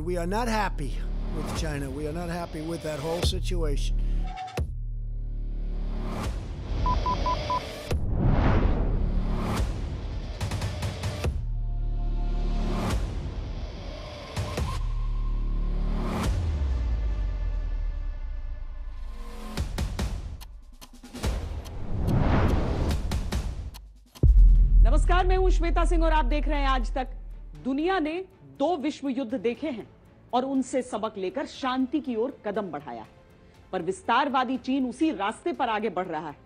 we are not happy with China. We are not happy with that whole situation. नमस्कार, मैं हूं श्वेता सिंह और आप देख रहे हैं आज तक। दुनिया ने 2 विश्व युद्ध देखे हैं और उनसे सबक लेकर शांति की ओर कदम बढ़ाया है, पर विस्तारवादी चीन उसी रास्ते पर आगे बढ़ रहा है।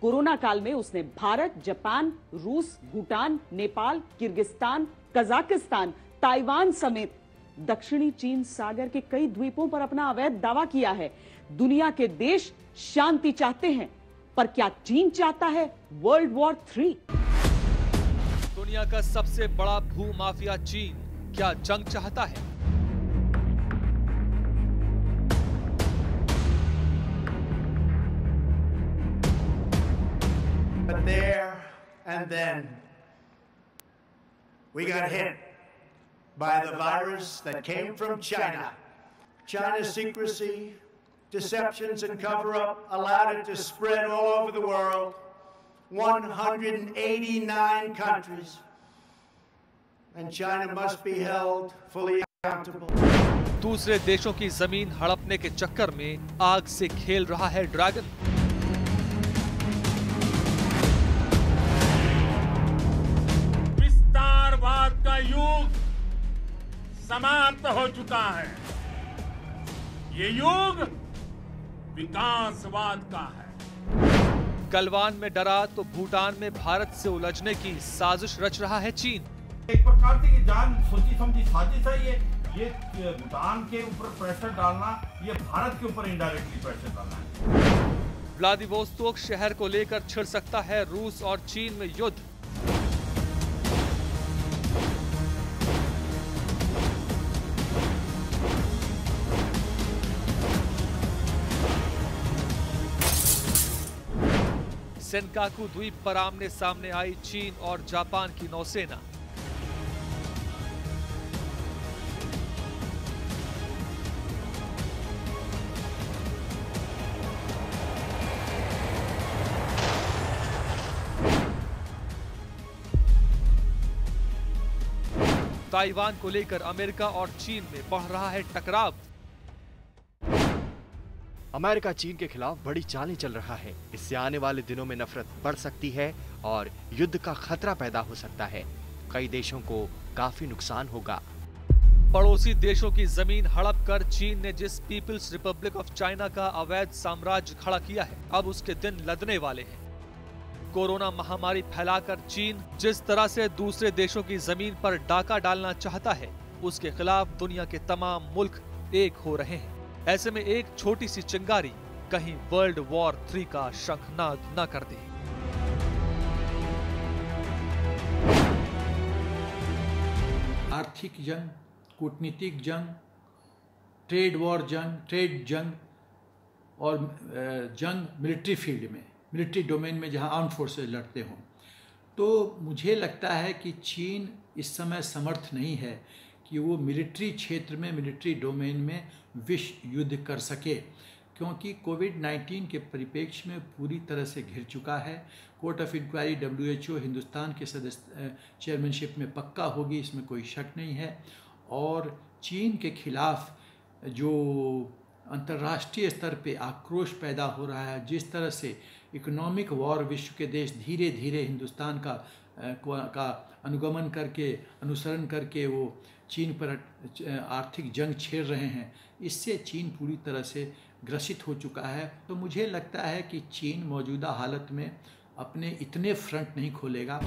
कोरोना काल में उसने भारत, जापान, रूस, Bhutan, Nepal, Kyrgyzstan, Kazakhstan, Taiwan समेत दक्षिणी चीन सागर के कई द्वीपों पर अपना अवैध दावा किया है। दुनिया के देश शांति चाहते हैं, पर क्या चीन चाहता है वर्ल्ड वॉर 3? दुनिया का सबसे बड़ा भूमाफिया चीन क्या जंग चाहता है? But there and then, we got hit by the virus that came from China. China's secrecy, deceptions, and cover-up allowed it to spread all over the world. 189 countries, and China must be held fully accountable. दूसरे देशों की जमीन हड़पने के चक्कर में आग से खेल रहा है ड्रैगन। विस्तारवाद का युग समाप्त हो चुका है। ये युग विकासवाद का है। गलवान में डरा तो भूटान में भारत से उलझने की साजिश रच रहा है चीन। एक प्रकार से जान सोची समझी साजिश है ये भूटान के ऊपर प्रेशर डालना, ये भारत के ऊपर इनडायरेक्टली प्रेशर डालना है। व्लादिवोस्तोक शहर को लेकर छिड़ सकता है रूस और चीन में युद्ध। सेनकाकू द्वीप पर आमने सामने आई चीन और जापान की नौसेना। ताइवान को लेकर अमेरिका और चीन में बढ़ रहा है टकराव। अमेरिका चीन के खिलाफ बड़ी चालें चल रहा है। इससे आने वाले दिनों में नफरत बढ़ सकती है और युद्ध का खतरा पैदा हो सकता है। कई देशों को काफी नुकसान होगा। पड़ोसी देशों की जमीन हड़प कर चीन ने जिस पीपल्स रिपब्लिक ऑफ चाइना का अवैध साम्राज्य खड़ा किया है, अब उसके दिन लदने वाले हैं। कोरोना महामारी फैलाकर चीन जिस तरह से दूसरे देशों की जमीन पर डाका डालना चाहता है, उसके खिलाफ दुनिया के तमाम मुल्क एक हो रहे हैं। ऐसे में एक छोटी सी चिंगारी कहीं वर्ल्ड वॉर 3 का शंखनाद न कर दे। आर्थिक जंग, कूटनीतिक जंग, ट्रेड वॉर जंग, ट्रेड जंग और जंग मिलिट्री फील्ड में, मिलिट्री डोमेन में जहां आर्म्ड फोर्सेस लड़ते हों, तो मुझे लगता है कि चीन इस समय समर्थ नहीं है कि वो मिलिट्री क्षेत्र में, मिलिट्री डोमेन में विश्व युद्ध कर सके, क्योंकि कोविड-19 के परिप्रेक्ष्य में पूरी तरह से घिर चुका है। Court of inquiry WHO Hindustan के सदस्य चेयरमैनशिप में पक्का होगी, इसमें कोई शक नहीं है। और चीन के खिलाफ जो अंतर्राष्ट्रीय स्तर पे आक्रोश पैदा हो रहा है, जिस तरह से इकोनॉमिक वॉर विश्व के देश धीरे धीरे हिंदुस्तान का अनुगमन करके, अनुसरण करके वो चीन पर आर्थिक जंग छेड़ रहे हैं, इससे चीन पूरी तरह से ग्रसित हो चुका है। तो मुझे लगता है कि चीन मौजूदा हालत में अपने इतने फ्रंट नहीं खोलेगा।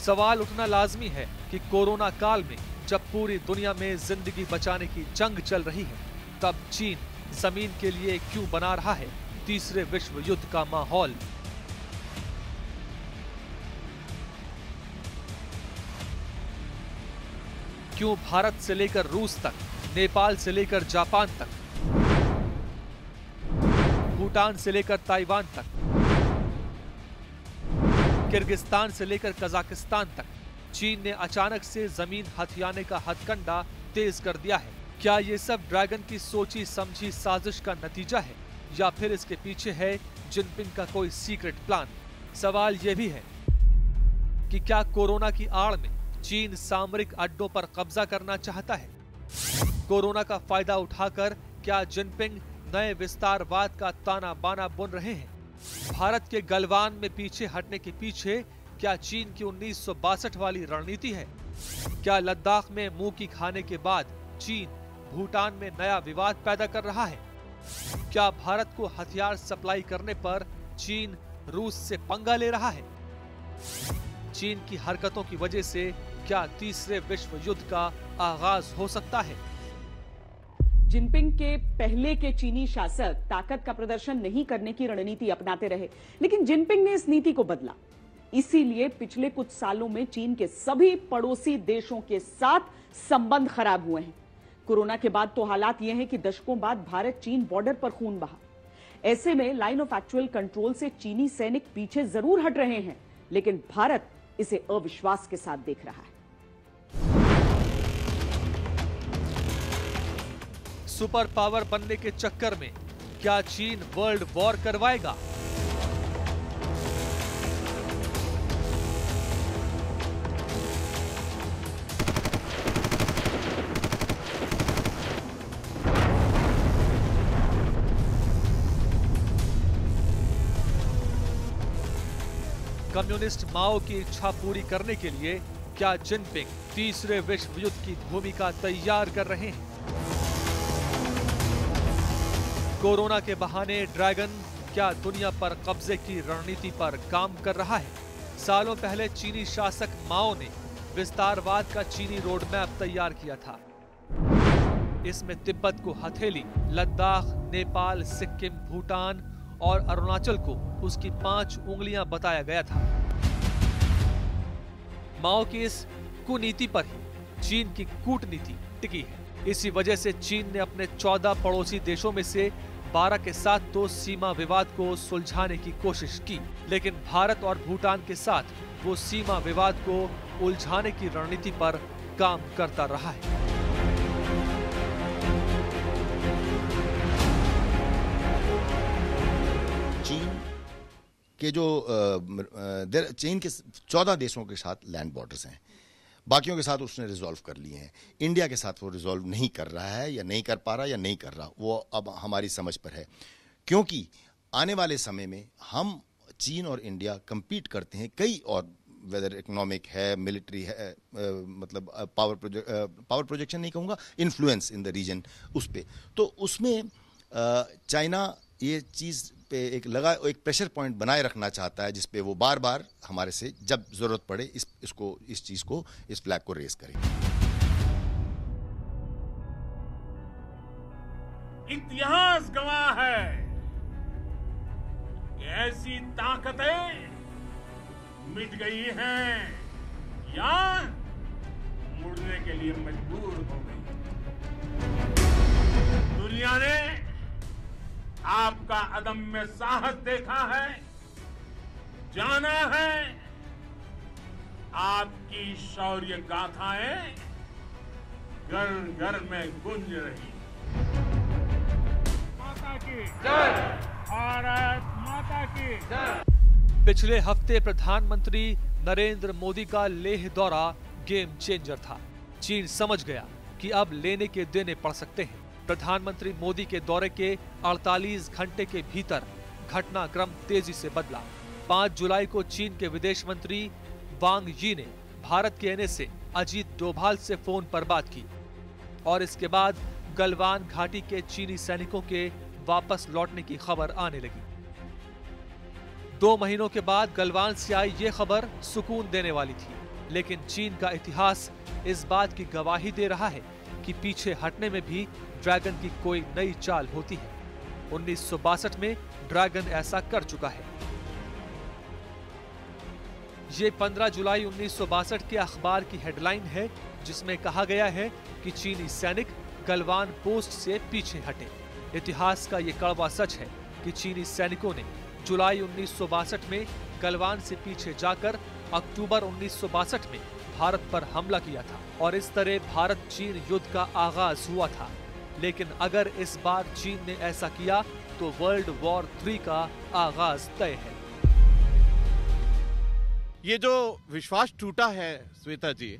सवाल उठना लाजमी है कि कोरोना काल में जब पूरी दुनिया में जिंदगी बचाने की जंग चल रही है, तब चीन जमीन के लिए क्यों बना रहा है तीसरे विश्व युद्ध का माहौल। क्यों भारत से लेकर रूस तक, नेपाल से लेकर जापान तक, भूटान से लेकर ताइवान तक, किर्गिस्तान से लेकर कजाकिस्तान तक चीन ने अचानक से जमीन हथियाने का हथकंडा तेज कर दिया है। क्या ये सब ड्रैगन की सोची समझी साजिश का नतीजा है या फिर इसके पीछे है जिनपिंग का कोई सीक्रेट प्लान? सवाल ये भी है कि क्या कोरोना की आड़ में चीन सामरिक अड्डों पर कब्जा करना चाहता है? कोरोना का फायदा उठाकर क्या जिनपिंग नए विस्तारवाद का ताना बाना बुन रहे हैं? भारत के गलवान में पीछे हटने के पीछे क्या चीन की 1962 वाली रणनीति है? क्या लद्दाख में मुंह की खाने के बाद चीन भूटान में नया विवाद पैदा कर रहा है? क्या भारत को हथियार सप्लाई करने पर चीन रूस से पंगा ले रहा है? चीन की हरकतों की वजह से क्या तीसरे विश्व युद्ध का आगाज हो सकता है? जिनपिंग के पहले के चीनी शासक ताकत का प्रदर्शन नहीं करने की रणनीति अपनाते रहे, लेकिन जिनपिंग ने इस नीति को बदला। इसीलिए पिछले कुछ सालों में चीन के सभी पड़ोसी देशों के साथ संबंध खराब हुए हैं। कोरोना के बाद तो हालात यह है कि दशकों बाद भारत चीन बॉर्डर पर खून बहा। ऐसे में लाइन ऑफ एक्चुअल कंट्रोल से चीनी सैनिक पीछे जरूर हट रहे हैं, लेकिन भारत इसे अविश्वास के साथ देख रहा है। सुपर पावर बनने के चक्कर में क्या चीन वर्ल्ड वॉर करवाएगा? कम्युनिस्ट माओ की इच्छा पूरी करने के लिए क्या जिनपिंग तीसरे विश्व युद्ध की भूमिका तैयार कर रहे हैं? कोरोना के बहाने ड्रैगन क्या दुनिया पर कब्जे की रणनीति पर काम कर रहा है? सालों पहले चीनी शासक माओ ने विस्तारवाद का चीनी रोड मैप तैयार किया था। इसमें तिब्बत को हथेली, लद्दाख, नेपाल, सिक्किम, भूटान और अरुणाचल को उसकी 5 उंगलियां बताया गया था। माओ की इस कुनीति पर ही चीन की कूटनीति टिकी है। इसी वजह से चीन ने अपने 14 पड़ोसी देशों में से 12 के साथ तो सीमा विवाद को सुलझाने की कोशिश की, लेकिन भारत और भूटान के साथ वो सीमा विवाद को उलझाने की रणनीति पर काम करता रहा है। चीन के चीन के 14 देशों के साथ लैंड बॉर्डर्स हैं, बाकियों के साथ उसने रिजॉल्व कर लिए हैं। इंडिया के साथ वो रिजॉल्व नहीं कर रहा है, या नहीं कर पा रहा, या नहीं कर रहा, वो अब हमारी समझ पर है। क्योंकि आने वाले समय में हम चीन और इंडिया compete करते हैं कई और, वेदर इकोनॉमिक है, मिलिट्री है, मतलब पावर प्रोजेक्शन नहीं कहूँगा, इन्फ्लुएंस इन द रीजन, उस पे तो उसमें चाइना ये चीज़ पे एक प्रेशर पॉइंट बनाए रखना चाहता है, जिस पे वो बार बार हमारे से जब जरूरत पड़े इस फ्लैग को रेस करे। इतिहास गवाह है कि ऐसी ताकतें मिट गई हैं या मुड़ने के लिए मजबूर हो गई। दुनिया ने आपका अदम्य साहस देखा है, जाना है। आपकी शौर्य गाथाएं घर घर में गूंज रही। माता की जय, भारत माता की जय। पिछले हफ्ते प्रधानमंत्री नरेंद्र मोदी का लेह दौरा गेम चेंजर था। चीन समझ गया कि अब लेने के देने पड़ सकते हैं। प्रधानमंत्री मोदी के दौरे के 48 घंटे के भीतर घटनाक्रम तेजी से बदला। 5 जुलाई को चीन के विदेश मंत्री वांग यी ने भारत के आने से अजीत डोभाल से फोन पर बात की और इसके बाद गलवान घाटी के चीनी सैनिकों के वापस लौटने की खबर आने लगी। 2 महीनों के बाद गलवान से आई ये खबर सुकून देने वाली थी, लेकिन चीन का इतिहास इस बात की गवाही दे रहा है कि पीछे हटने में भी ड्रैगन की कोई नई चाल होती है। 1962 में ड्रैगन ऐसा कर चुका है। ये 15 जुलाई 1962 के अखबार की हेडलाइन है, जिसमें कहा गया है कि चीनी सैनिक गलवान पोस्ट से पीछे हटे। इतिहास का ये कड़वा सच है कि चीनी सैनिकों ने जुलाई 1962 में गलवान से पीछे जाकर अक्टूबर 1962 में भारत पर हमला किया था और इस तरह भारत चीन युद्ध का आगाज हुआ था। लेकिन अगर इस बार चीन ने ऐसा किया तो वर्ल्ड वॉर 3 का आगाज तय है। ये जो विश्वास टूटा है श्वेता जी,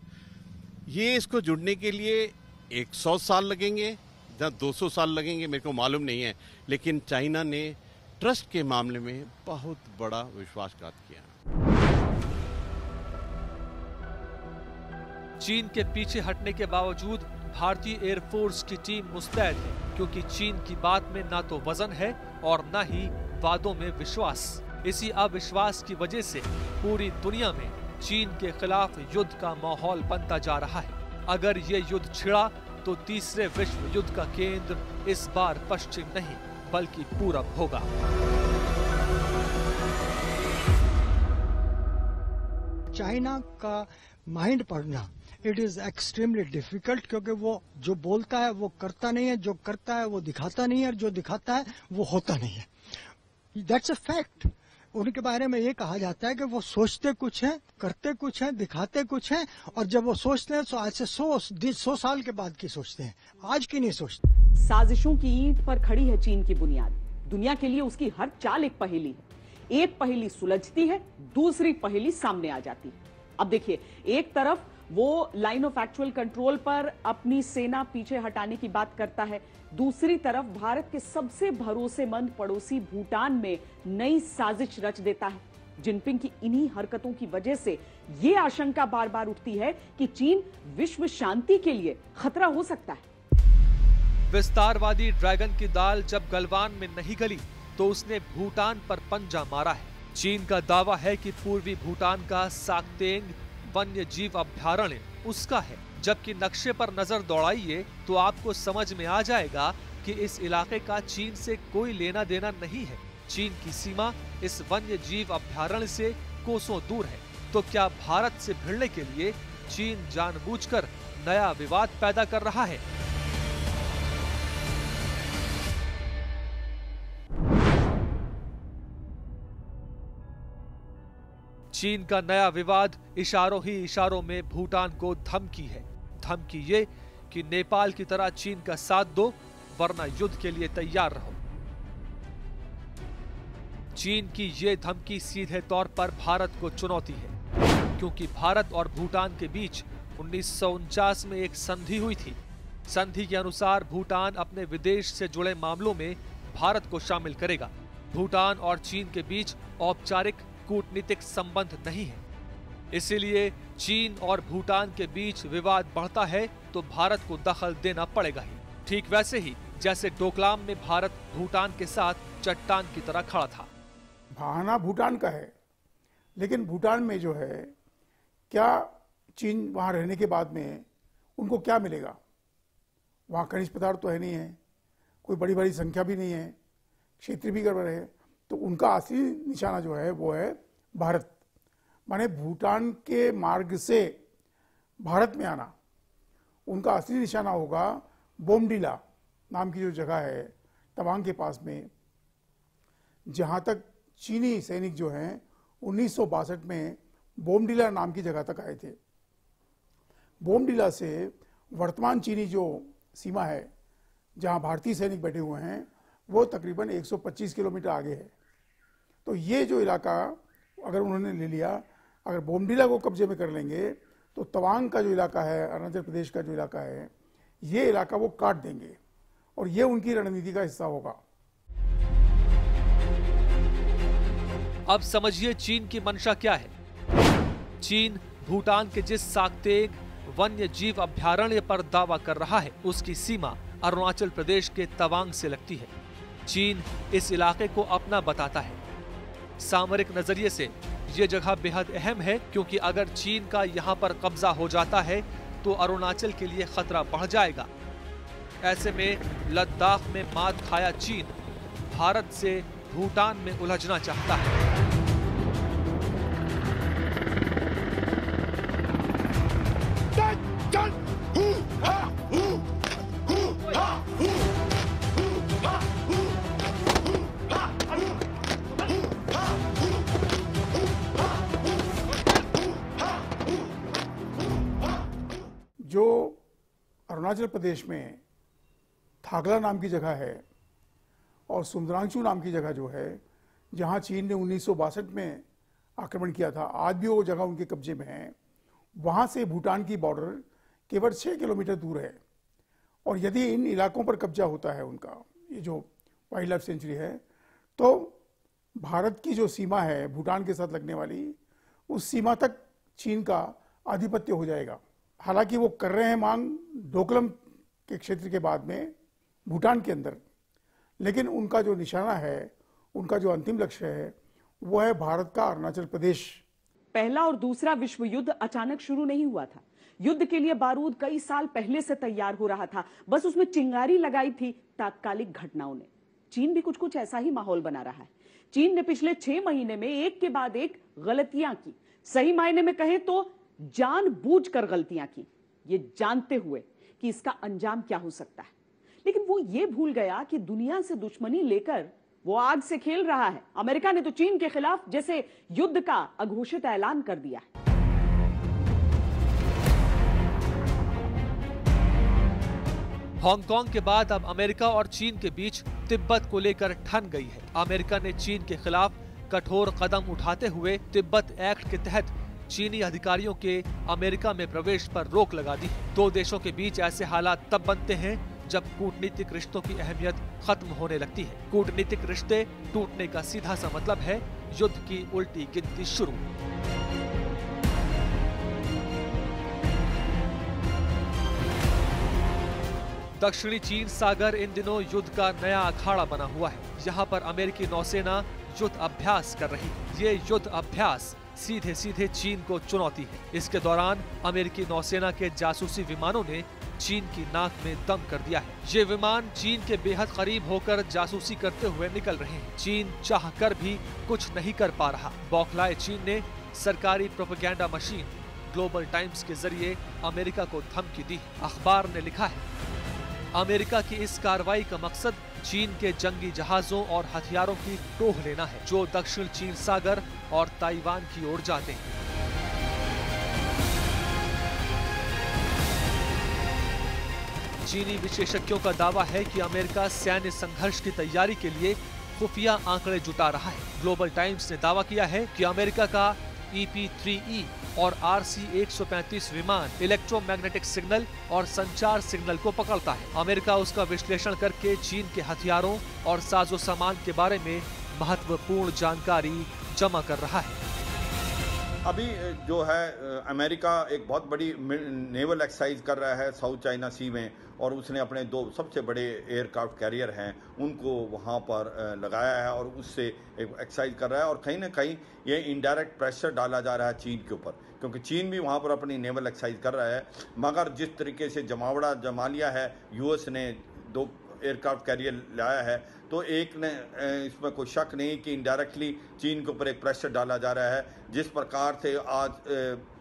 ये इसको जुड़ने के लिए 100 साल लगेंगे या 200 साल लगेंगे, मेरे को मालूम नहीं है, लेकिन चाइना ने ट्रस्ट के मामले में बहुत बड़ा विश्वासघात किया। चीन के पीछे हटने के बावजूद भारतीय एयरफोर्स की टीम मुस्तैद है, क्योंकि चीन की बात में ना तो वजन है और न ही वादों में विश्वास। इसी अविश्वास की वजह से पूरी दुनिया में चीन के खिलाफ युद्ध का माहौल बनता जा रहा है। अगर ये युद्ध छिड़ा तो तीसरे विश्व युद्ध का केंद्र इस बार पश्चिम नहीं बल्कि पूरब होगा। चाइना का माइंड पढ़ना इट इज एक्सट्रीमली डिफिकल्ट, क्योंकि वो जो बोलता है वो करता नहीं है, जो करता है वो दिखाता नहीं है, और जो दिखाता है वो होता नहीं है। That's a fact. उनके बारे में ये कहा जाता है कि वो सोचते कुछ हैं, करते कुछ हैं, दिखाते कुछ हैं, और जब वो सोचते हैं तो आज से 100 साल के बाद की सोचते हैं, आज की नहीं सोचते। साजिशों की ईंट पर खड़ी है चीन की बुनियाद। दुनिया के लिए उसकी हर चाल एक पहेली है। एक पहेली सुलझती है, दूसरी पहेली सामने आ जाती है। अब देखिए, एक तरफ वो लाइन ऑफ एक्चुअल कंट्रोल पर अपनी सेना पीछे हटाने की बात करता है, दूसरी तरफ भारत के सबसे भरोसेमंद पड़ोसी भूटान में नई साजिश रच देता है। जिनपिंग की इन्हीं हरकतों की वजह से यह आशंका बार बार उठती है कि चीन विश्व शांति के लिए खतरा हो सकता है। विस्तारवादी ड्रैगन की दाल जब गलवान में नहीं गली तो उसने भूटान पर पंजा मारा है। चीन का दावा है कि पूर्वी भूटान का साक्तेंग वन्य जीव अभ्यारण्य उसका है, जबकि नक्शे पर नजर दौड़ाइए तो आपको समझ में आ जाएगा कि इस इलाके का चीन से कोई लेना देना नहीं है। चीन की सीमा इस वन्य जीव अभ्यारण्य से कोसों दूर है। तो क्या भारत से भिड़ने के लिए चीन जानबूझकर नया विवाद पैदा कर रहा है? चीन का नया विवाद इशारों ही इशारों में भूटान को धमकी है। धमकी ये कि नेपाल की तरह चीन का साथ दो वरना युद्ध के लिए तैयार रहो। चीन की ये धमकी सीधे तौर पर भारत को चुनौती है, क्योंकि भारत और भूटान के बीच 1949 में एक संधि हुई थी। संधि के अनुसार भूटान अपने विदेश से जुड़े मामलों में भारत को शामिल करेगा। भूटान और चीन के बीच औपचारिक कूटनीतिक संबंध नहीं है, इसीलिए चीन और भूटान के बीच विवाद बढ़ता है तो भारत को दखल देना पड़ेगा ही। ठीक वैसे ही जैसे डोकलाम में भारत भूटान के साथ चट्टान की तरह खड़ा था। बहाना भूटान का है, लेकिन भूटान में जो है क्या चीन वहाँ रहने के बाद में उनको क्या मिलेगा? वहाँ खनिज पदार्थ तो है नहीं है, कोई बड़ी बड़ी संख्या भी नहीं है, क्षेत्र भी गड़बड़ है, तो उनका असली निशाना जो है वो है भारत। माने भूटान के मार्ग से भारत में आना उनका असली निशाना होगा बोमडिला नाम की जो जगह है तवांग के पास में, जहाँ तक चीनी सैनिक जो हैं 1962 में बोमडिला नाम की जगह तक आए थे। बोमडिला से वर्तमान चीनी जो सीमा है जहाँ भारतीय सैनिक बैठे हुए हैं वो तकरीबन 125 किलोमीटर आगे है। तो ये जो इलाका अगर उन्होंने ले लिया, अगर बोमडिला को कब्जे में कर लेंगे तो तवांग का जो इलाका है, अरुणाचल प्रदेश का जो इलाका है, ये इलाका वो काट देंगे और ये उनकी रणनीति का हिस्सा होगा। अब समझिए चीन की मंशा क्या है। चीन भूटान के जिस साक्तेग वन्य जीव अभ्यारण्य पर दावा कर रहा है उसकी सीमा अरुणाचल प्रदेश के तवांग से लगती है। चीन इस इलाके को अपना बताता है। सामरिक नजरिए से ये जगह बेहद अहम है, क्योंकि अगर चीन का यहाँ पर कब्जा हो जाता है तो अरुणाचल के लिए खतरा बढ़ जाएगा। ऐसे में लद्दाख में मात खाया चीन भारत से भूटान में उलझना चाहता है। अरुणाचल प्रदेश में थागला नाम की जगह है और सुंदरांशु नाम की जगह जो है, जहां चीन ने 1962 में आक्रमण किया था, आज भी वो जगह उनके कब्जे में है। वहां से भूटान की बॉर्डर केवल 6 किलोमीटर दूर है। और यदि इन इलाकों पर कब्जा होता है उनका, ये जो वाइल्ड लाइफ सेंचुरी है, तो भारत की जो सीमा है भूटान के साथ लगने वाली, उस सीमा तक चीन का आधिपत्य हो जाएगा। हालांकि वो कर रहे हैं मांग डोकलम के क्षेत्र के बाद में भूटान के अंदर, लेकिन उनका जो निशाना है, उनका जो अंतिम लक्ष्य है, वो है भारत का अरुणाचल प्रदेश। पहला और दूसरा विश्व युद्ध अचानक शुरू नहीं हुआ था। युद्ध के लिए बारूद कई साल पहले से तैयार हो रहा था, बस उसमें चिंगारी लगाई थी तात्कालिक घटनाओं ने। चीन भी कुछ कुछ ऐसा ही माहौल बना रहा है। चीन ने पिछले 6 महीने में एक के बाद एक गलतियां की, सही मायने में कहें तो जानबूझकर गलतियां की, ये जानते हुए कि इसका अंजाम क्या हो सकता है। लेकिन वो ये भूल गया कि दुनिया से दुश्मनी लेकर वो आग से खेल रहा है। अमेरिका ने तो चीन के खिलाफ जैसे युद्ध का अघोषित ऐलान कर दिया है। हांगकांग के बाद अब अमेरिका और चीन के बीच तिब्बत को लेकर ठन गई है। अमेरिका ने चीन के खिलाफ कठोर कदम उठाते हुए तिब्बत एक्ट के तहत चीनी अधिकारियों के अमेरिका में प्रवेश पर रोक लगा दी। 2 देशों के बीच ऐसे हालात तब बनते हैं जब कूटनीतिक रिश्तों की अहमियत खत्म होने लगती है। कूटनीतिक रिश्ते टूटने का सीधा सा मतलब है युद्ध की उल्टी गिनती शुरू। दक्षिणी चीन सागर इन दिनों युद्ध का नया अखाड़ा बना हुआ है। यहाँ पर अमेरिकी नौसेना युद्ध अभ्यास कर रही है। ये युद्ध अभ्यास सीधे सीधे चीन को चुनौती है। इसके दौरान अमेरिकी नौसेना के जासूसी विमानों ने चीन की नाक में दम कर दिया है। ये विमान चीन के बेहद करीब होकर जासूसी करते हुए निकल रहे हैं। चीन चाहकर भी कुछ नहीं कर पा रहा। बौखलाए चीन ने सरकारी प्रोपेगेंडा मशीन ग्लोबल टाइम्स के जरिए अमेरिका को धमकी दी। अखबार ने लिखा है, अमेरिका की इस कार्रवाई का मकसद चीन के जंगी जहाजों और हथियारों की टोह लेना है जो दक्षिण चीन सागर और ताइवान की ओर जाते हैं। चीनी विशेषज्ञों का दावा है कि अमेरिका सैन्य संघर्ष की तैयारी के लिए खुफिया आंकड़े जुटा रहा है। ग्लोबल टाइम्स ने दावा किया है कि अमेरिका का EP-3E और RC-135 विमान इलेक्ट्रोमैग्नेटिक सिग्नल और संचार सिग्नल को पकड़ता है। अमेरिका उसका विश्लेषण करके चीन के हथियारों और साजो सामान के बारे में महत्वपूर्ण जानकारी जमा कर रहा है। अभी जो है अमेरिका एक बहुत बड़ी नेवल एक्सरसाइज कर रहा है साउथ चाइना सी में, और उसने अपने 2 सबसे बड़े एयरक्राफ्ट कैरियर हैं उनको वहाँ पर लगाया है और उससे एक एक्सरसाइज कर रहा है। और कहीं ना कहीं ये इनडायरेक्ट प्रेशर डाला जा रहा है चीन के ऊपर, क्योंकि चीन भी वहाँ पर अपनी नेवल एक्सरसाइज कर रहा है। मगर जिस तरीके से जमावड़ा जमा लिया है, यूएस ने 2 एयरक्राफ्ट कैरियर लाया है, तो एक ने इसमें कोई शक नहीं कि इनडायरेक्टली चीन के ऊपर एक प्रेशर डाला जा रहा है। जिस प्रकार से आज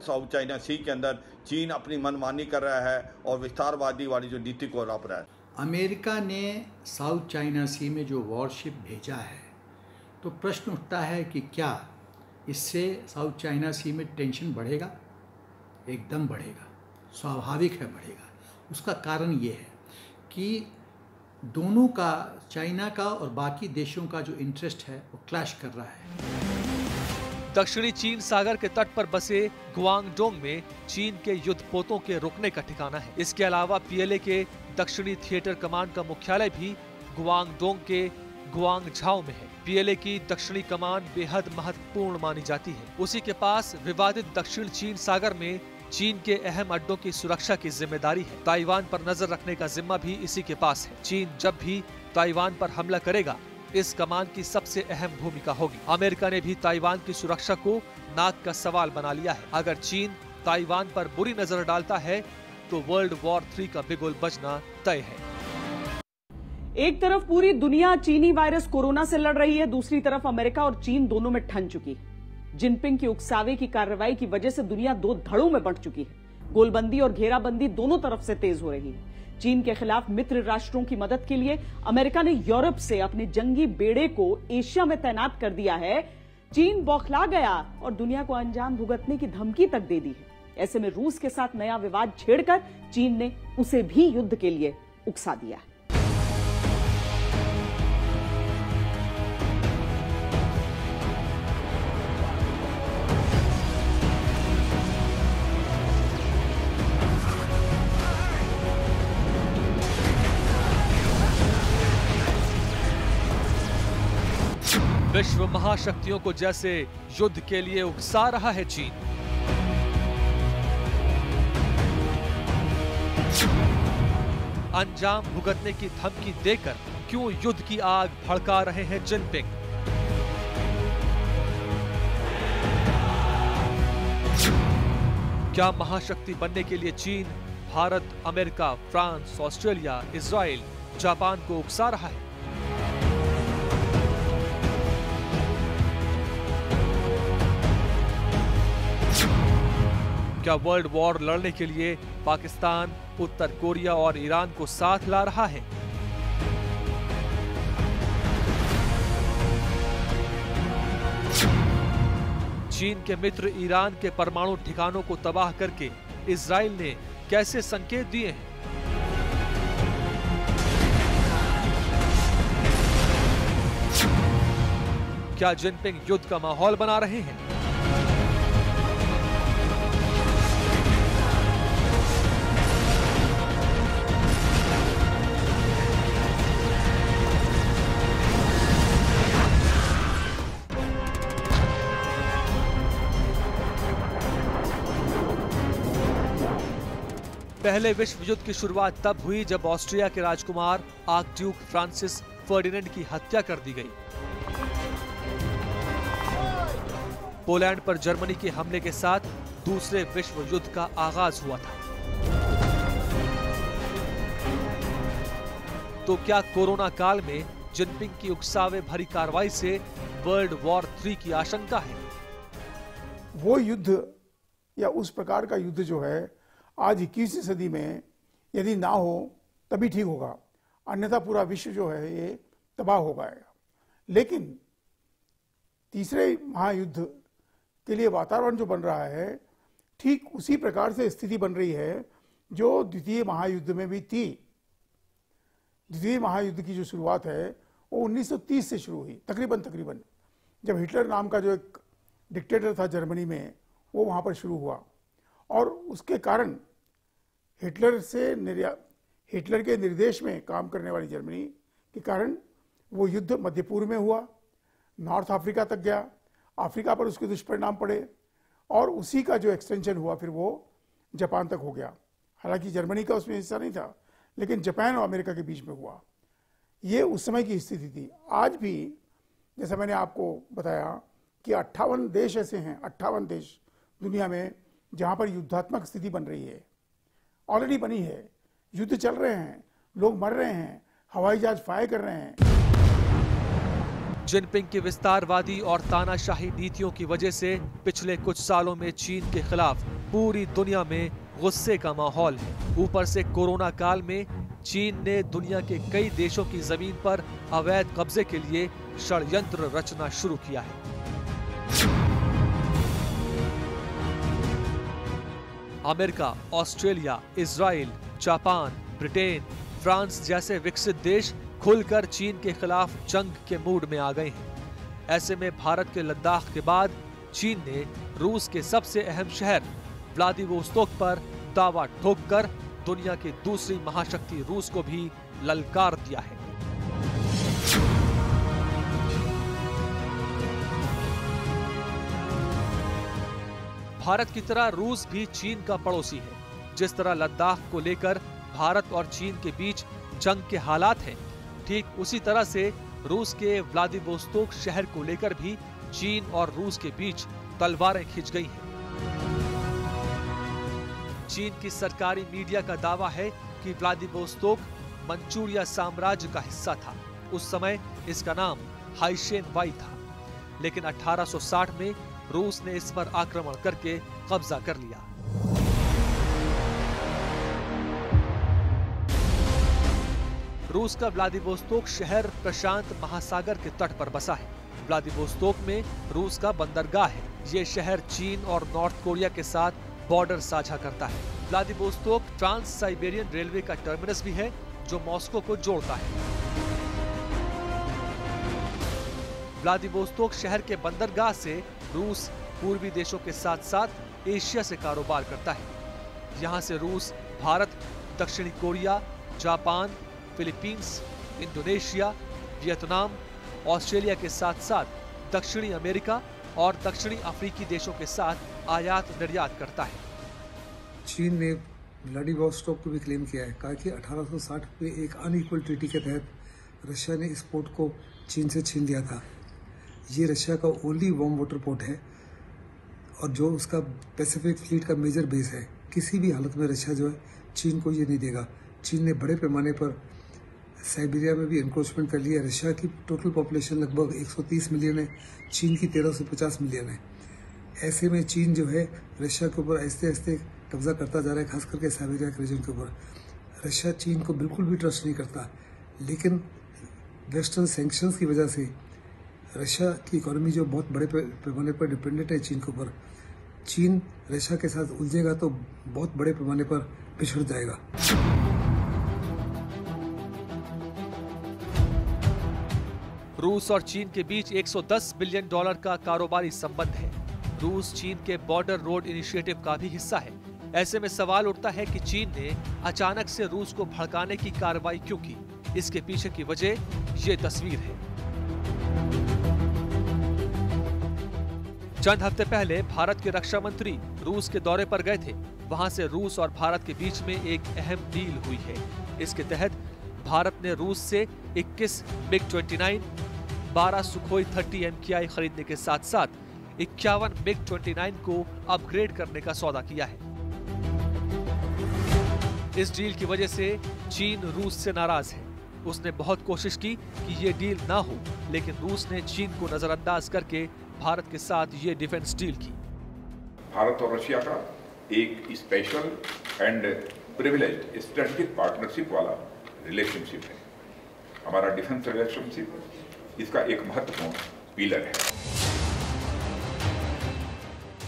साउथ चाइना सी के अंदर चीन अपनी मनमानी कर रहा है और विस्तारवादी वाली जो नीति को अपना रहा है। अमेरिका ने साउथ चाइना सी में जो वॉरशिप भेजा है, तो प्रश्न उठता है कि क्या इससे साउथ चाइना सी में टेंशन बढ़ेगा? एकदम बढ़ेगा, स्वाभाविक है बढ़ेगा। उसका कारण ये है कि दोनों का, चाइना का और बाकी देशों का जो इंटरेस्ट है वो क्लैश कर रहा है। दक्षिणी चीन सागर के तट पर बसे गुआंगडोंग में चीन के युद्धपोतों के रुकने का ठिकाना है। इसके अलावा पीएलए के दक्षिणी थिएटर कमान का मुख्यालय भी गुआंगडोंग के गुआंगझाओ में है। पीएलए की दक्षिणी कमान बेहद महत्वपूर्ण मानी जाती है। उसी के पास विवादित दक्षिण चीन सागर में चीन के अहम अड्डों की सुरक्षा की जिम्मेदारी है। ताइवान पर नजर रखने का जिम्मा भी इसी के पास है। चीन जब भी ताइवान पर हमला करेगा, इस कमान की सबसे अहम भूमिका होगी। अमेरिका ने भी ताइवान की सुरक्षा को नाक का सवाल बना लिया है। अगर चीन ताइवान पर बुरी नजर डालता है तो वर्ल्ड वॉर 3 का बिगुल बजना तय है। एक तरफ पूरी दुनिया चीनी वायरस कोरोना से लड़ रही है, दूसरी तरफ अमेरिका और चीन दोनों में ठन चुकी है। जिनपिंग की उकसावे की कार्रवाई की वजह से दुनिया 2 धड़ों में बंट चुकी है। गोलबंदी और घेराबंदी दोनों तरफ से तेज हो रही है। चीन के खिलाफ मित्र राष्ट्रों की मदद के लिए अमेरिका ने यूरोप से अपने जंगी बेड़े को एशिया में तैनात कर दिया है। चीन बौखला गया और दुनिया को अंजाम भुगतने की धमकी तक दे दी है। ऐसे में रूस के साथ नया विवाद छेड़कर चीन ने उसे भी युद्ध के लिए उकसा दिया। विश्व महाशक्तियों को जैसे युद्ध के लिए उकसा रहा है चीन। अंजाम भुगतने की धमकी देकर क्यों युद्ध की आग भड़का रहे हैं जिनपिंग? क्या महाशक्ति बनने के लिए चीन Bharat, America, France, Australia, Israel, Japan को उकसा रहा है? क्या वर्ल्ड वॉर लड़ने के लिए पाकिस्तान, उत्तर कोरिया और ईरान को साथ ला रहा है? चीन के मित्र ईरान के परमाणु ठिकानों को तबाह करके इजराइल ने कैसे संकेत दिए हैं? क्या जिनपिंग युद्ध का माहौल बना रहे हैं? पहले विश्व युद्ध की शुरुआत तब हुई जब ऑस्ट्रिया के राजकुमार आर्कड्यूक फ्रांसिस फर्डिनेंड की हत्या कर दी गई। पोलैंड पर जर्मनी के हमले के साथ दूसरे विश्व युद्ध का आगाज हुआ था। तो क्या कोरोना काल में जिनपिंग की उकसावे भरी कार्रवाई से वर्ल्ड वॉर 3 की आशंका है? वो युद्ध या उस प्रकार का युद्ध जो है आज 21वीं सदी में यदि ना हो तभी ठीक होगा, अन्यथा पूरा विश्व जो है ये तबाह हो पाएगा। लेकिन तीसरे महायुद्ध के लिए वातावरण जो बन रहा है ठीक उसी प्रकार से स्थिति बन रही है जो द्वितीय महायुद्ध में भी थी। द्वितीय महायुद्ध की जो शुरुआत है वो 1930 से शुरू हुई तकरीबन जब हिटलर नाम का जो एक डिक्टेटर था जर्मनी में, वो वहाँ पर शुरू हुआ और उसके कारण हिटलर के निर्देश में काम करने वाली जर्मनी के कारण वो युद्ध मध्य पूर्व में हुआ, नॉर्थ अफ्रीका तक गया, अफ्रीका पर उसके दुष्परिणाम पड़े और उसी का जो एक्सटेंशन हुआ फिर वो जापान तक हो गया। हालांकि जर्मनी का उसमें हिस्सा नहीं था, लेकिन जापान और अमेरिका के बीच में हुआ। ये उस समय की स्थिति थी। आज भी जैसा मैंने आपको बताया कि 58 देश ऐसे हैं, 58 देश दुनिया में जहां पर युद्धात्मक स्थिति बन रही है, ऑलरेडी बनी है, युद्ध चल रहे हैं, लोग मर रहे हैं, हवाई जहाज फायर कर रहे हैं। जिनपिंग की विस्तारवादी और तानाशाही नीतियों की वजह से पिछले कुछ सालों में चीन के खिलाफ पूरी दुनिया में गुस्से का माहौल है। ऊपर से कोरोना काल में चीन ने दुनिया के कई देशों की जमीन पर अवैध कब्जे के लिए षड्यंत्र रचना शुरू किया है। America, Australia, Israel, Japan, Britain, France जैसे विकसित देश खुलकर चीन के खिलाफ जंग के मूड में आ गए हैं। ऐसे में भारत के लद्दाख के बाद चीन ने रूस के सबसे अहम शहर व्लादिवोस्तोक पर दावा ठोककर दुनिया की दूसरी महाशक्ति रूस को भी ललकार दिया है। भारत की तरह रूस भी चीन का पड़ोसी है। जिस तरह लद्दाख को लेकर भारत और चीन के बीच जंग के हालात हैं, ठीक उसी तरह से रूस के व्लादिवोस्तोक शहर को लेकर भी चीन और रूस के बीच तलवारें खिंच गई हैं। चीन की सरकारी मीडिया का दावा है कि व्लादिवोस्तोक मंचूरिया साम्राज्य का हिस्सा था। उस समय इसका नाम हाइशेन वाई था, लेकिन 1860 में रूस ने इस पर आक्रमण करके कब्जा कर लिया। रूस का व्लादिवोस्तोक शहर प्रशांत महासागर के तट पर बसा है। व्लादिवोस्तोक में रूस का बंदरगाह है। ये शहर चीन और नॉर्थ कोरिया के साथ बॉर्डर साझा करता है। व्लादिवोस्तोक ट्रांस साइबेरियन रेलवे का टर्मिनस भी है जो मॉस्को को जोड़ता है। व्लादिवोस्तोक शहर के बंदरगाह से रूस पूर्वी देशों के साथ साथ एशिया से कारोबार करता है। यहाँ से रूस भारत, दक्षिणी Korea, Japan, Philippines, Indonesia, Vietnam, Australia के साथ साथ दक्षिणी अमेरिका और दक्षिणी अफ्रीकी देशों के साथ आयात निर्यात करता है। चीन ने व्लादिवोस्टोक को भी क्लेम किया है, कहा कि 1860 में एक अनइक्वल ट्रीटी के तहत रशिया ने इस पोर्ट को चीन से छीन लिया था। ये रशिया का ओनली वार्म वाटर पोर्ट है और जो उसका पैसिफिक फ्लीट का मेजर बेस है। किसी भी हालत में रशिया जो है चीन को ये नहीं देगा। चीन ने बड़े पैमाने पर साइबेरिया में भी एनक्रोचमेंट कर लिया। रशिया की टोटल पॉपुलेशन लगभग 130 मिलियन है, चीन की 1350 मिलियन है। ऐसे में चीन जो है रशिया के ऊपर आहिस्ते आहिस्ते कब्जा करता जा रहा है, खास करके साइबेरिया के रीजन के ऊपर। रशिया चीन को बिल्कुल भी ट्रस्ट नहीं करता, लेकिन वेस्टर्न सैंक्शंस की वजह से रशिया की इकोनॉमी जो बहुत बड़े पैमाने पर डिपेंडेंट है चीन के ऊपर, चीन रशिया के साथ उलझेगा तो बहुत बड़े पैमाने पर पिछड़ जाएगा। रूस और चीन के बीच $110 बिलियन का कारोबारी संबंध है। रूस चीन के बॉर्डर रोड इनिशिएटिव का भी हिस्सा है। ऐसे में सवाल उठता है कि चीन ने अचानक से रूस को भड़काने की कार्रवाई क्यों की। इसके पीछे की वजह ये तस्वीर है। चंद हफ्ते पहले भारत के रक्षा मंत्री रूस के दौरे पर गए थे। वहां से रूस और भारत के बीच में एक अहम डील हुई है। इसके तहत भारत ने रूस से 21 MiG-29, 12 सुखोई 30 MKI खरीदने के साथ साथ 51 MiG-29 को अपग्रेड करने का सौदा किया है। इस डील की वजह से चीन रूस से नाराज है। उसने बहुत कोशिश की कि ये डील ना हो, लेकिन रूस ने चीन को नजरअंदाज करके भारत के साथ ये डिफेंस डील की। भारत और रशिया का एक special and privileged strategic partnership वाला रिलेशनशिप है। हमारा डिफेंस रिलेशनशिप इसका एक महत्वपूर्ण पिलर है।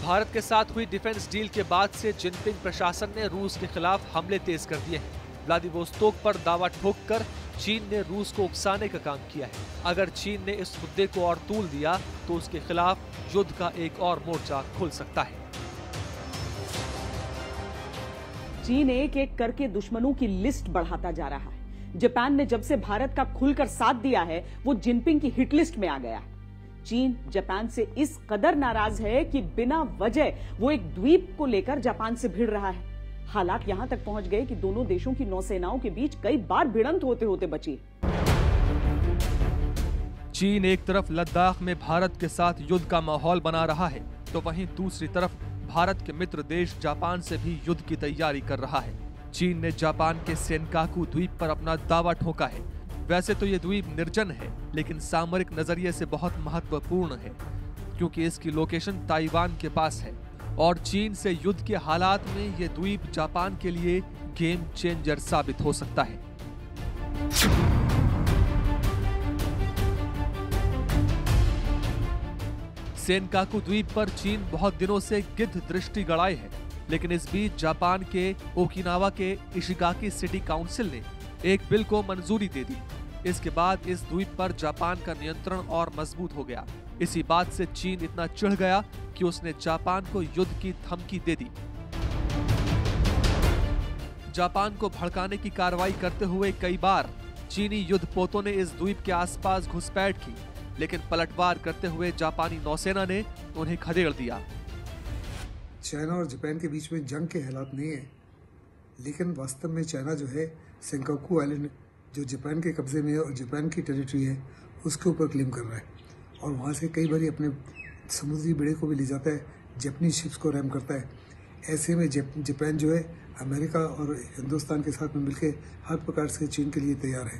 भारत के साथ हुई डिफेंस डील के बाद से जिनपिंग प्रशासन ने रूस के खिलाफ हमले तेज कर दिए हैं। व्लादिवोस्तोक पर दावा ठोककर चीन ने रूस को उकसाने का काम किया है। अगर चीन ने इस मुद्दे को और तूल दिया तो उसके खिलाफ युद्ध का एक और मोर्चा खुल सकता है। चीन एक एक करके दुश्मनों की लिस्ट बढ़ाता जा रहा है। जापान ने जब से भारत का खुलकर साथ दिया है, वो जिनपिंग की हिट लिस्ट में आ गया है। चीन जापान से इस कदर नाराज है कि बिना वजह वो एक द्वीप को लेकर जापान से भिड़ रहा है। हालात यहां तक पहुंच गए कि दोनों देशों की नौसेनाओं के बीच कई बार भिड़ंत होते होते बची। चीन एक तरफ लद्दाख में भारत के साथ युद्ध का माहौल बना रहा है, तो वहीं दूसरी तरफ भारत के मित्र देश जापान से भी युद्ध की तैयारी कर रहा है। चीन ने जापान के सेनकाकू द्वीप पर अपना दावा ठोका है। वैसे तो ये द्वीप निर्जन है, लेकिन सामरिक नजरिए से बहुत महत्वपूर्ण है, क्योंकि इसकी लोकेशन ताइवान के पास है और चीन से युद्ध के हालात में ये द्वीप जापान के लिए गेम चेंजर साबित हो सकता है। सेनकाकू द्वीप पर चीन बहुत दिनों से गिद्ध दृष्टि गड़ाए है, लेकिन इस बीच जापान के ओकिनावा के इशिगाकी सिटी काउंसिल ने एक बिल को मंजूरी दे दी। इसके बाद इस द्वीप पर जापान का नियंत्रण और मजबूत हो गया। इसी बात से चीन इतना चिढ़ गया कि उसने जापान को युद्ध की धमकी दे दी। जापान को भड़काने की कार्रवाई करते हुए कई बार चीनी युद्धपोतों ने इस द्वीप के आसपास घुसपैठ की, लेकिन पलटवार करते हुए जापानी नौसेना ने उन्हें खदेड़ दिया। चाइना और जापान के बीच में जंग के हालात नहीं है, लेकिन वास्तव में चाइना जो है सेनकाकू आइलैंड जो जापान के कब्जे में है और जापान की टेरिटरी है, उसके ऊपर क्लेम कर रहा है और वहाँ से कई बार अपने समुद्री बेड़े को भी ले जाता है, जापानी शिप्स को रैम करता है। ऐसे में जापान जो है अमेरिका और हिंदुस्तान के साथ में मिलकर हर प्रकार से चीन के लिए तैयार है।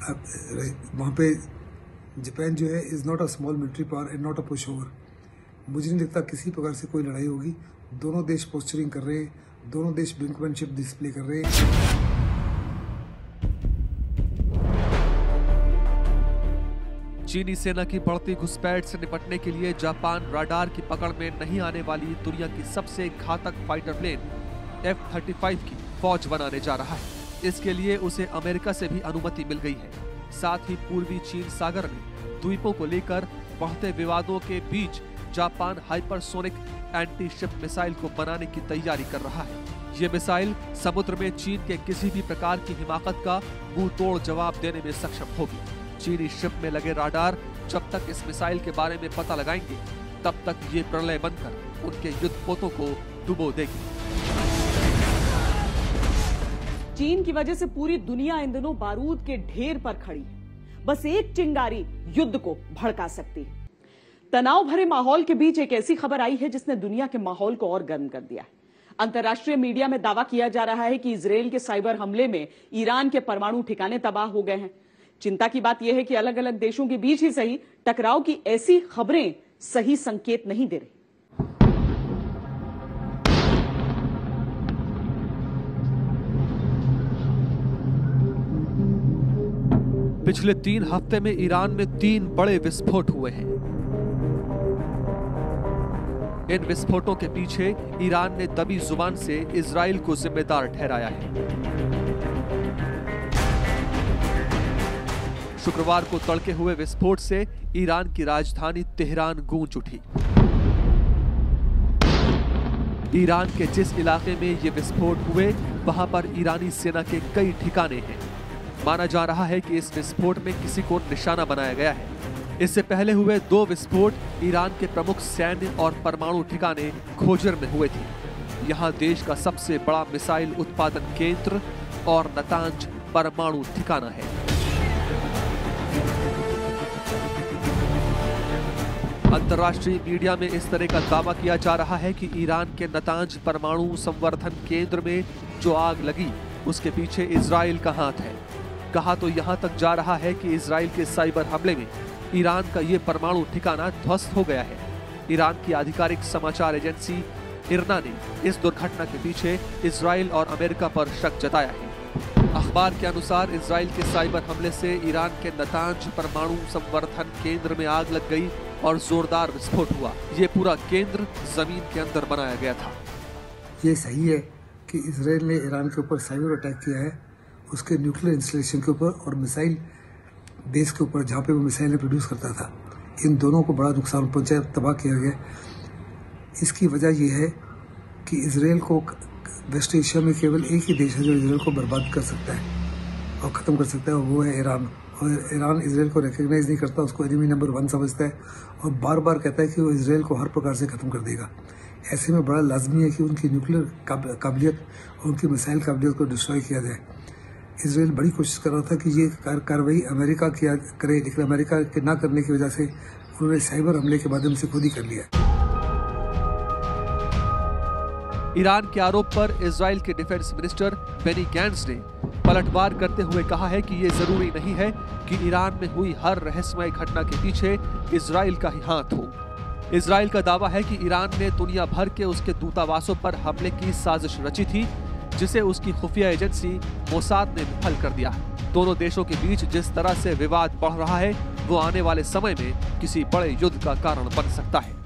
अब वहाँ पे जापान जो है is not a small military power and not a push over. मुझे नहीं लगता किसी प्रकार से कोई लड़ाई होगी। दोनों देश पोस्चरिंग कर रहे हैं, दोनों देश ब्रिंकमैनशिप डिस्प्ले कर रहे हैं। चीनी सेना की बढ़ती घुसपैठ से निपटने के लिए जापान राडार की पकड़ में नहीं आने वाली दुनिया की सबसे घातक फाइटर प्लेन F-35 की फौज बनाने जा रहा है। इसके लिए उसे अमेरिका से भी अनुमति मिल गई है। साथ ही पूर्वी चीन सागर में द्वीपों को लेकर बढ़ते विवादों के बीच Japan hypersonic anti ship missile को बनाने की तैयारी कर रहा है। ये मिसाइल समुद्र में चीन के किसी भी प्रकार की हिमाकत का मुंह तोड़ जवाब देने में सक्षम होगी। चीनी शिप में लगे राडार जब तक इस मिसाइल के बारे में पता लगाएंगे, तब तक ये प्रलय बनकर उनके युद्धपोतों को डुबो देगी। चीन की वजह से पूरी दुनिया इन दिनों बारूद के ढेर पर खड़ी है। बस एक चिंगारी युद्ध को भड़का सकती है। तनाव भरे माहौल के बीच एक ऐसी खबर आई है जिसने दुनिया के माहौल को और गर्म कर दिया है। अंतर्राष्ट्रीय मीडिया में दावा किया जा रहा है कि इजरायल के साइबर हमले में ईरान के परमाणु ठिकाने तबाह हो गए हैं। चिंता की बात यह है कि अलग अलग देशों के बीच ही सही टकराव की ऐसी खबरें सही संकेत नहीं दे रही। पिछले 3 हफ्ते में ईरान में 3 बड़े विस्फोट हुए हैं। इन विस्फोटों के पीछे ईरान ने दबी जुबान से इजराइल को जिम्मेदार ठहराया है। शुक्रवार को तड़के हुए विस्फोट से ईरान की राजधानी तेहरान गूंज उठी। ईरान के जिस इलाके में ये विस्फोट हुए, वहां पर ईरानी सेना के कई ठिकाने हैं। माना जा रहा है कि इस विस्फोट में किसी को निशाना बनाया गया है। इससे पहले हुए 2 विस्फोट ईरान के प्रमुख सैन्य और परमाणु ठिकाने खोजर में हुए थे। यहां देश का सबसे बड़ा मिसाइल उत्पादन केंद्र और नतांज परमाणु ठिकाना है। अंतर्राष्ट्रीय मीडिया में इस तरह का दावा किया जा रहा है कि ईरान के नतांज परमाणु संवर्धन केंद्र में जो आग लगी, उसके पीछे इजराइल का हाथ है। कहा तो यहां तक जा रहा है कि इजराइल के साइबर हमले में ईरान का ये परमाणु ठिकाना ध्वस्त हो गया है। ईरान की आधिकारिक समाचार एजेंसी इरना ने इस दुर्घटना के पीछे इजराइल और अमेरिका पर शक जताया है। अखबार के अनुसार इजराइल के साइबर हमले से ईरान के नतांज परमाणु संवर्धन केंद्र में आग लग गई और जोरदार विस्फोट हुआ। ये पूरा केंद्र जमीन के अंदर बनाया गया था। ये सही है कि इजराइल ने ईरान के ऊपर साइबर अटैक किया है, उसके न्यूक्लियर इंस्टॉलेशन के ऊपर और मिसाइल बेस के ऊपर, जहाँ पे वो मिसाइलें प्रोड्यूस करता था। इन दोनों को बड़ा नुकसान पहुंचा, तबाह किया गया। इसकी वजह यह है कि इजराइल को वेस्ट एशिया में केवल एक ही देश है जो इजराइल को बर्बाद कर सकता है और ख़त्म कर सकता है, और वो है ईरान। और ईरान इजराइल को रिकग्नाइज नहीं करता, उसको एनिमी नंबर 1 समझता है और बार बार कहता है कि वो इजराइल को हर प्रकार से ख़त्म कर देगा। ऐसे में बड़ा लाजमी है कि उनकी न्यूक्लियर काबिलियत और उनकी मिसाइल काबिलियत को डिस्ट्रॉय किया जाए। इजराइल बड़ी कोशिश कर रहा था कि ये कार्रवाई अमेरिका किया करे, लेकिन अमेरिका के ना करने की वजह से उन्होंने साइबर हमले के माध्यम से खुद ही कर लिया। ईरान के आरोप पर इजराइल के डिफेंस मिनिस्टर बेनी गैंट्स ने पलटवार करते हुए कहा है कि ये जरूरी नहीं है कि ईरान में हुई हर रहस्यमय घटना के पीछे इजराइल का ही हाथ हो। इजराइल का दावा है कि ईरान ने दुनिया भर के उसके दूतावासों पर हमले की साजिश रची थी, जिसे उसकी खुफिया एजेंसी मोसाद ने विफल कर दिया। दोनों देशों के बीच जिस तरह से विवाद बढ़ रहा है, वो आने वाले समय में किसी बड़े युद्ध का कारण बन सकता है।